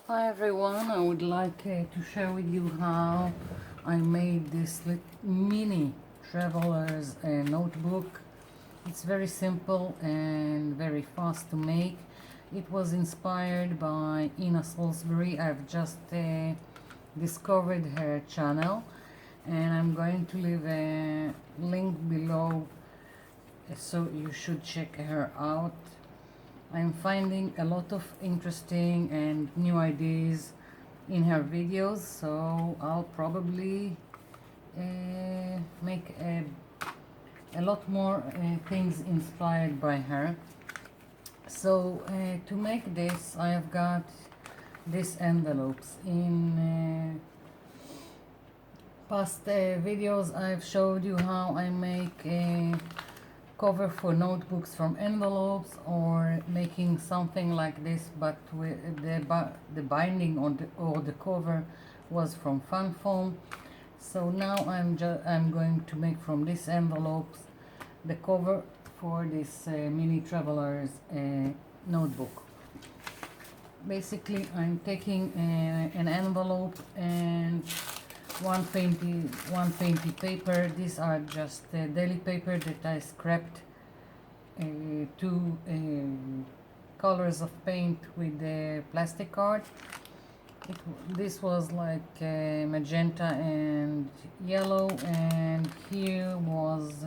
Hi everyone, I would like to share with you how I made this mini traveler's notebook. It's very simple and very fast to make. It was inspired by Solsbery. I've just discovered her channel, and I'm going to leave a link below, so you should check her out. I'm finding a lot of interesting and new ideas in her videos, so I'll probably make a lot more things inspired by her. So to make this, I have got these envelopes. In past videos I've showed you how I make a cover for notebooks from envelopes, or making something like this, but with the binding or the cover was from fan foam. So now I'm going to make from these envelopes the cover for this mini traveler's notebook. Basically, I'm taking an envelope and 120 paper. These are just daily paper that I scrapped two colors of paint with the plastic card. This was like magenta and yellow, and here was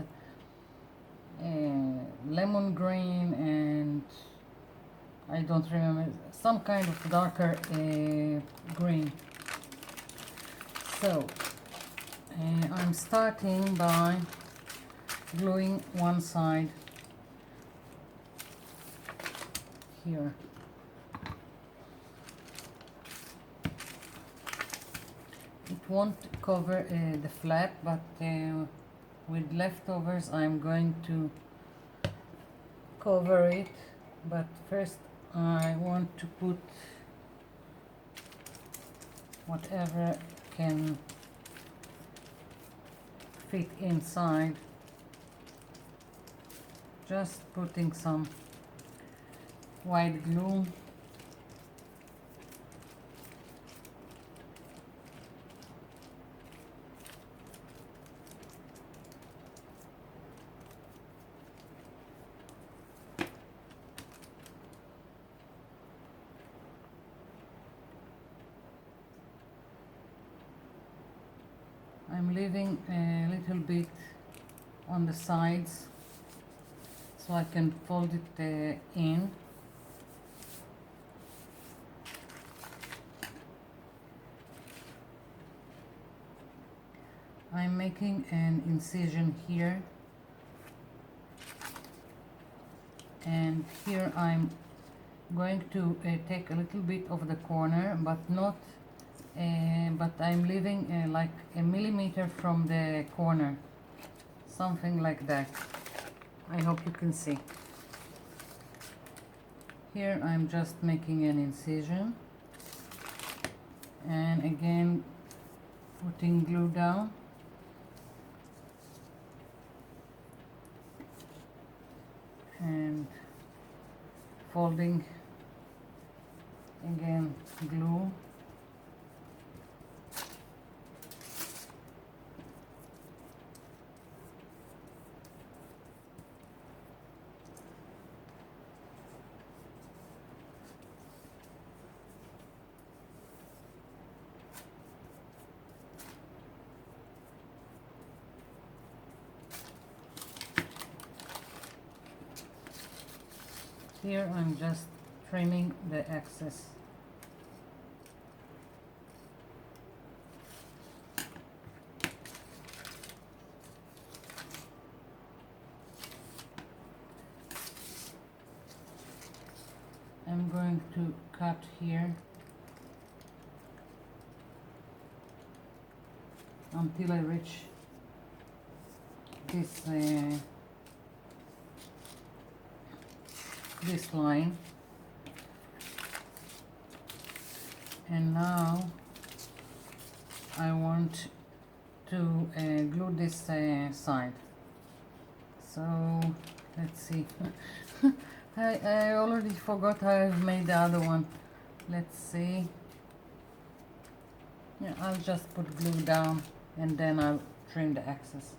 lemon green, and I don't remember, some kind of darker green. So I'm starting by gluing one side here. It won't cover the flap, but with leftovers I'm going to cover it. But first I want to put whatever can fit inside. Just putting some white glue. I'm leaving a little bit on the sides so I can fold it in. I'm making an incision here, and here I'm going to take a little bit of the corner, but not but I'm leaving like a millimeter from the corner, something like that. I hope you can see. Here I'm just making an incision, and again putting glue down. And folding again, glue. Here I'm just trimming the excess. I'm going to cut here until I reach this line, and now I want to glue this side. So let's see. I already forgot how I've made the other one. Let's see. Yeah, I'll just put glue down and then I'll trim the excess.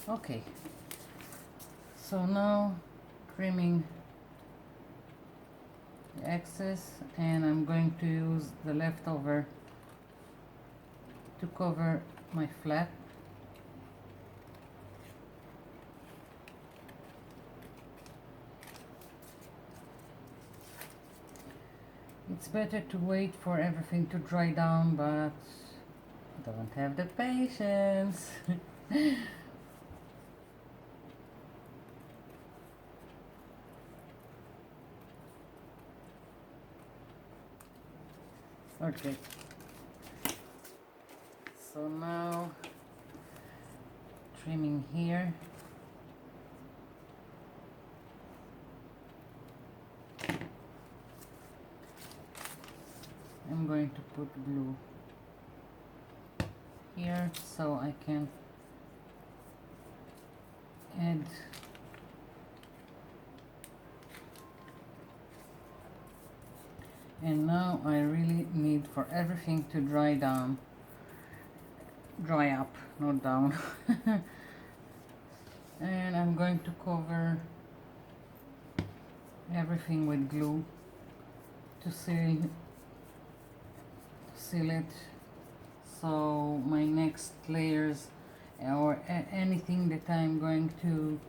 Okay, so now trimming the excess, and I'm going to use the leftover to cover my flap. It's better to wait for everything to dry down, but I don't have the patience. Okay, so now trimming here. I'm going to put glue here so I can add and now I really need for everything to dry up, not down. And I'm going to cover everything with glue to seal it, so my next layers or anything that I'm going to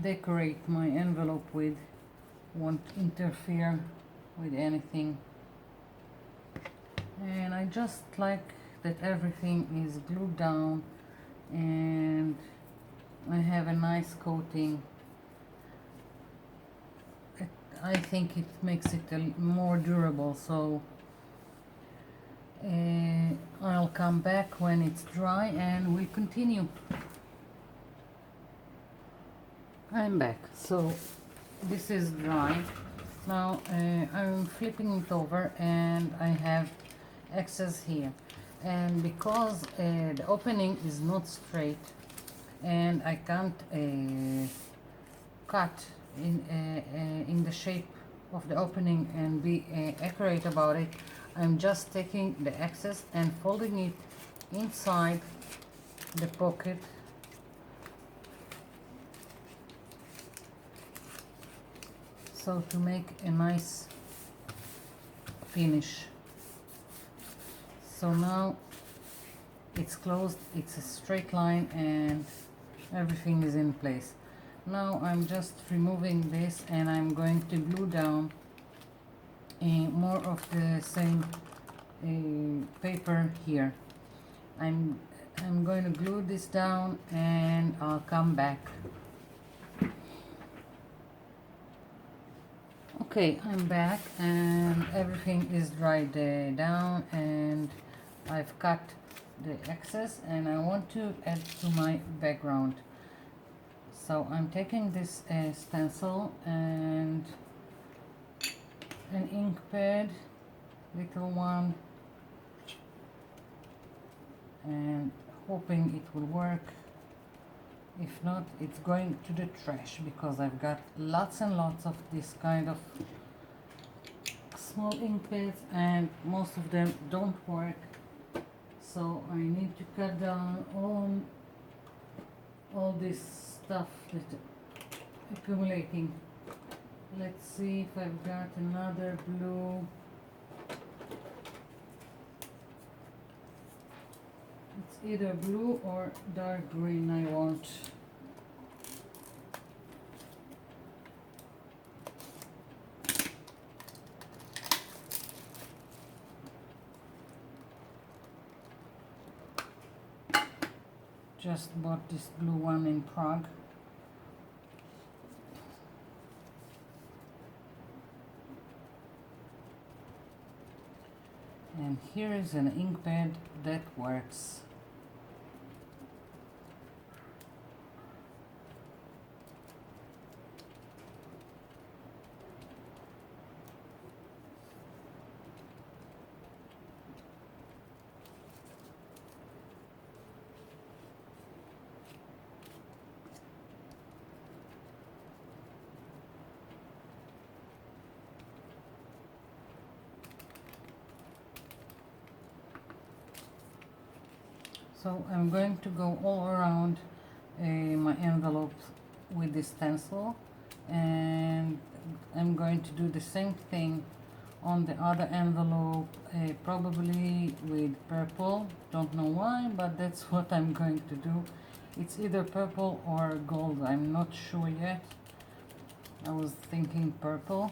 decorate my envelope with won't interfere with anything. And I just like that everything is glued down and I have a nice coating. I think it makes it more durable, so I'll come back when it's dry and we'll continue. I'm back. So this is dry. Now I'm flipping it over and I have excess here, and because the opening is not straight and I can't cut in the shape of the opening and be accurate about it, I'm just taking the excess and folding it inside the pocket so to make a nice finish. So now it's closed, it's a straight line and everything is in place. Now I'm just removing this and I'm going to glue down more of the same paper here. I'm going to glue this down and I'll come back. Okay, I'm back and everything is dried down and I've cut the excess and I want to add to my background. So I'm taking this stencil and an ink pad, little one, and hoping it will work. If not, it's going to the trash because I've got lots and lots of this kind of small ink pads and most of them don't work. So I need to cut down on all this stuff that's accumulating. Let's see if I've got another blue. It's either blue or dark green I want. Just bought this blue one in Prague. And here is an ink pad that works. So I'm going to go all around my envelope with this stencil, and I'm going to do the same thing on the other envelope, probably with purple. Don't know why, but that's what I'm going to do. It's either purple or gold, I'm not sure yet. I was thinking purple,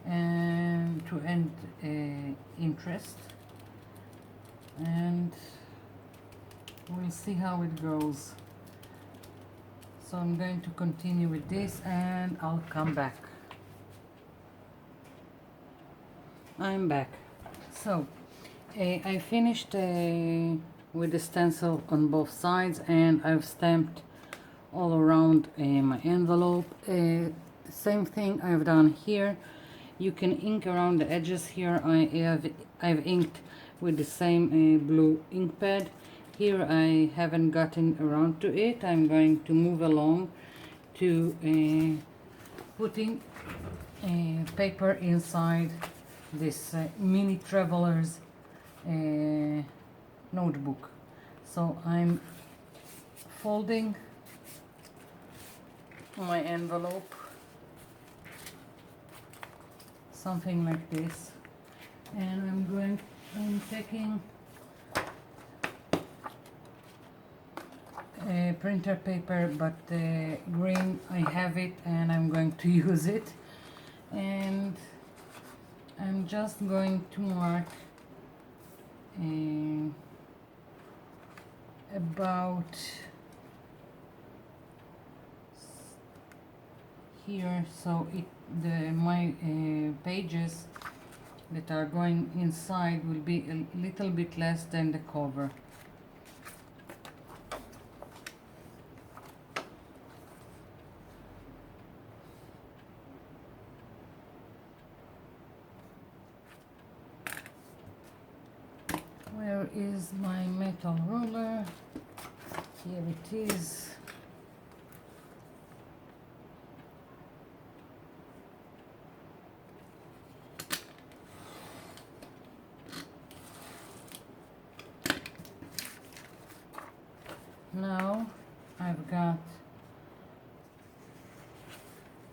and to end interest, and we'll see how it goes. So I'm going to continue with this and I'll come back. I'm back. So I finished with the stencil on both sides, and I've stamped all around my envelope. Same thing I've done here. You can ink around the edges here. I've inked with the same blue ink pad. Here I haven't gotten around to it. I'm going to move along to putting paper inside this mini traveler's notebook. So I'm folding my envelope, something like this, and I'm taking printer paper, but green, I have it and I'm going to use it, and I'm just going to mark about here, so my pages that are going inside will be a little bit less than the cover. Where is my metal ruler? Here it is. Now I've got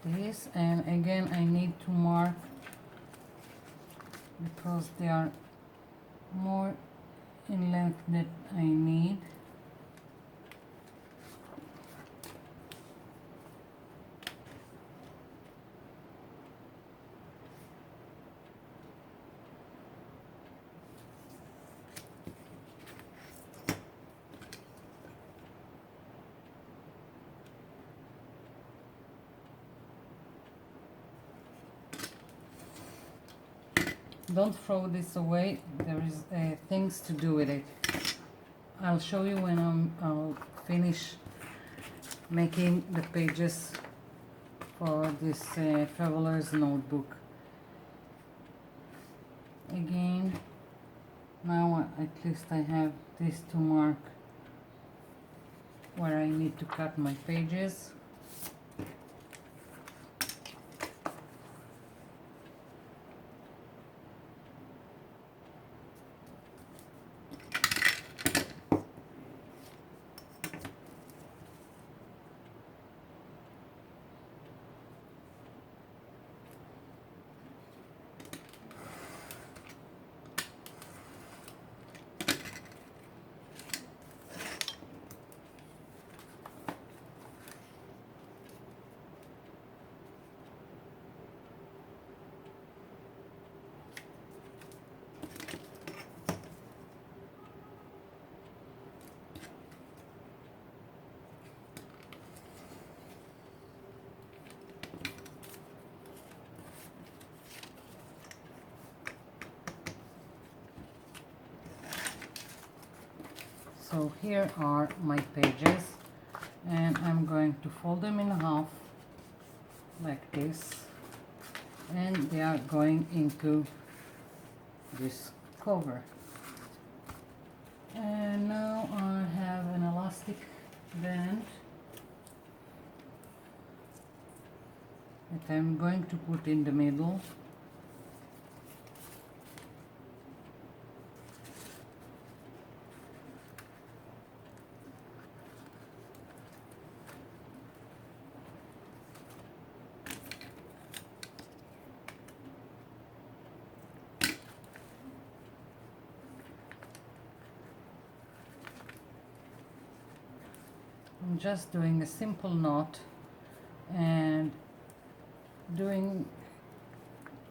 this, and again I need to mark because they are more in length that I need. Don't throw this away, there is things to do with it. I'll show you when I'll finish making the pages for this traveler's notebook. Again, now at least I have this to mark where I need to cut my pages. So here are my pages, and I'm going to fold them in half like this, and they are going into this cover. And now I have an elastic band that I'm going to put in the middle. I'm just doing a simple knot and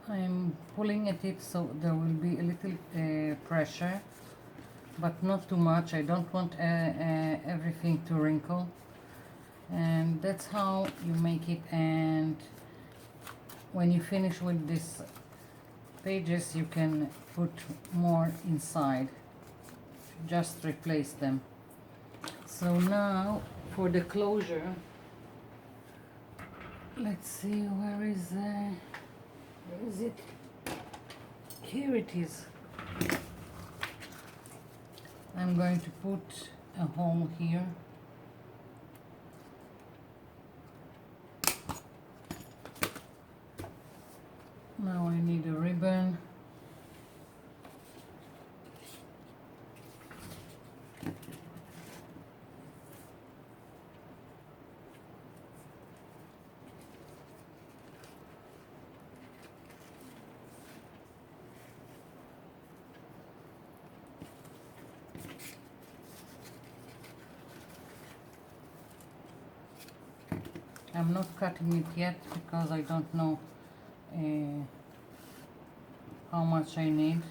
I'm pulling at it so there will be a little pressure, but not too much. I don't want everything to wrinkle, and that's how you make it. And when you finish with these pages, you can put more inside, just replace them. So now for the closure, let's see, where is it? Here it is. I'm going to put a hole here. Now I need a ribbon. I'm not cutting it yet because I don't know how much I need.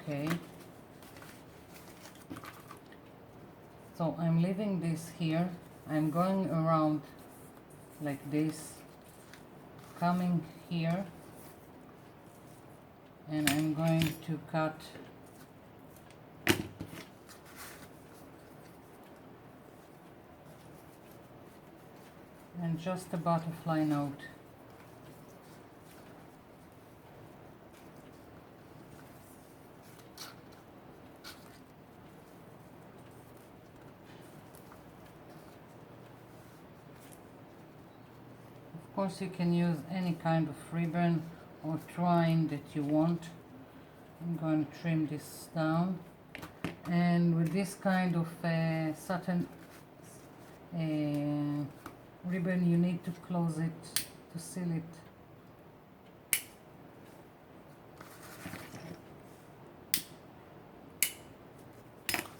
Okay. So I'm leaving this here. I'm going around like this, coming here, and I'm going to cut and just a butterfly note. Of course, you can use any kind of ribbon or twine that you want. I'm going to trim this down, and with this kind of satin ribbon, you need to close it to seal it.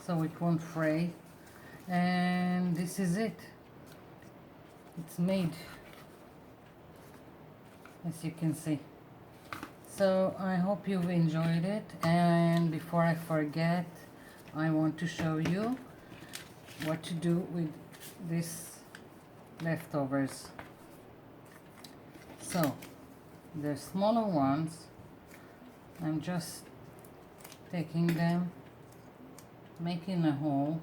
So it won't fray, and this is it. It's made, as you can see. So I hope you've enjoyed it, and before I forget, I want to show you what to do with this leftovers. So the smaller ones, I'm just taking them, making a hole.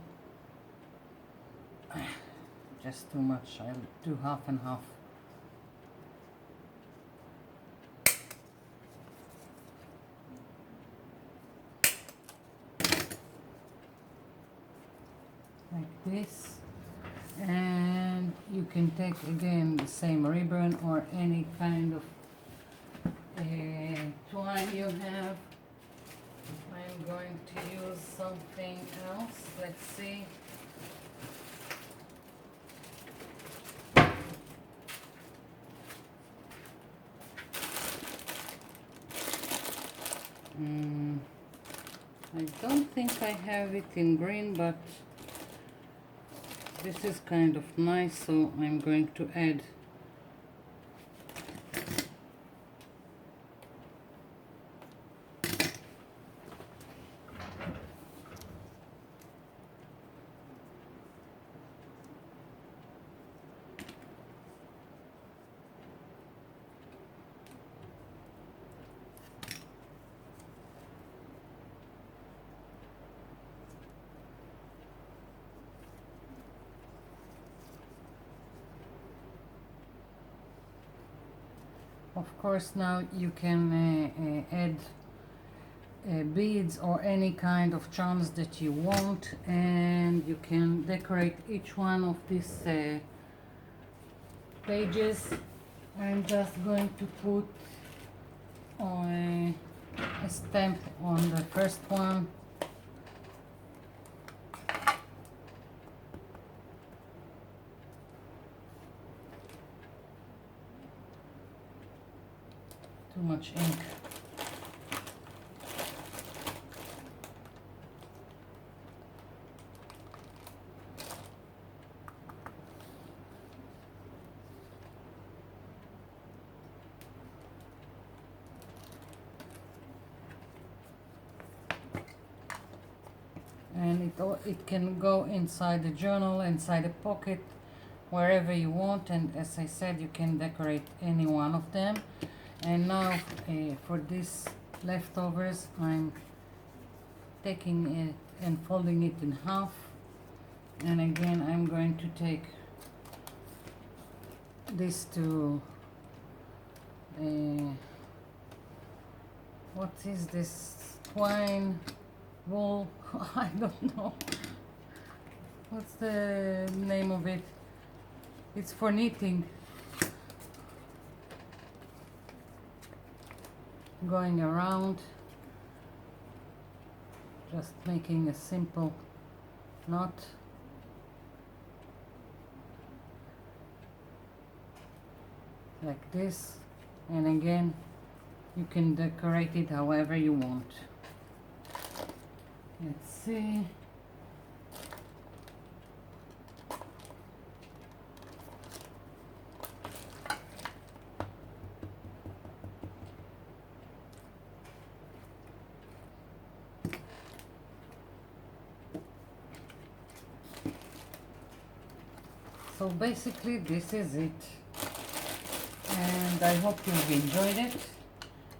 Just too much. I'll do half and half. Like this. And you can take again the same ribbon or any kind of twine you have. I'm going to use something else. Let's see. I don't think I have it in green, but this is kind of nice, so I'm going to add Of course, now you can add beads or any kind of charms that you want, and you can decorate each one of these pages. I'm just going to put a stamp on the first one. Too much ink. And it can go inside the journal, inside a pocket, wherever you want, and as I said, you can decorate any one of them. And now for these leftovers, I'm taking it and folding it in half, and again I'm going to take this to what is this, twine, wool, I don't know what's the name of it. It's for knitting. Going around, just making a simple knot. Like this, and again you can decorate it however you want. Let's see. So basically this is it, and I hope you've enjoyed it,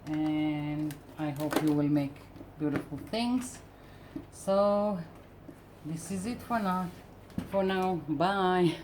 and I hope you will make beautiful things. So this is it for now. Bye.